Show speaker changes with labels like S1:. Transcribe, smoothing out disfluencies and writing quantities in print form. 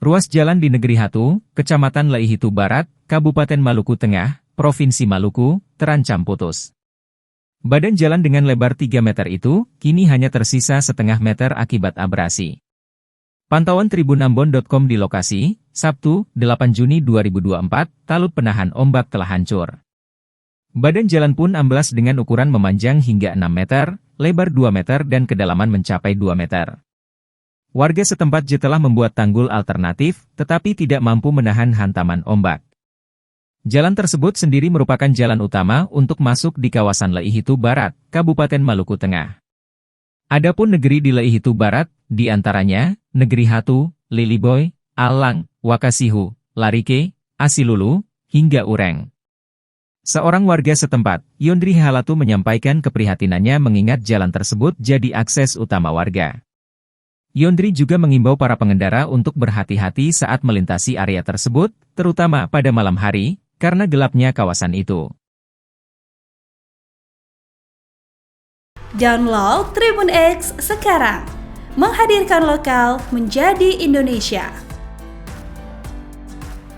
S1: Ruas jalan di Negeri Hatu, Kecamatan Laihitu Barat, Kabupaten Maluku Tengah, Provinsi Maluku, terancam putus. Badan jalan dengan lebar 3 meter itu, kini hanya tersisa setengah meter akibat abrasi. Pantauan tribunambon.com di lokasi, Sabtu, 8 Juni 2024, talut penahan ombak telah hancur. Badan jalan pun amblas dengan ukuran memanjang hingga 6 meter, lebar 2 meter dan kedalaman mencapai 2 meter. Warga setempat telah membuat tanggul alternatif, tetapi tidak mampu menahan hantaman ombak. Jalan tersebut sendiri merupakan jalan utama untuk masuk di kawasan Laihitu Barat, Kabupaten Maluku Tengah. Adapun negeri di Laihitu Barat, di antaranya, Negeri Hatu, Liliboy, Alang, Wakasihu, Larike, Asilulu, hingga Ureng. Seorang warga setempat, Yondri Halatu menyampaikan keprihatinannya mengingat jalan tersebut jadi akses utama warga. Yondri juga mengimbau para pengendara untuk berhati-hati saat melintasi area tersebut, terutama pada malam hari, karena gelapnya kawasan itu.
S2: Download Tribun X sekarang, menghadirkan lokal menjadi Indonesia.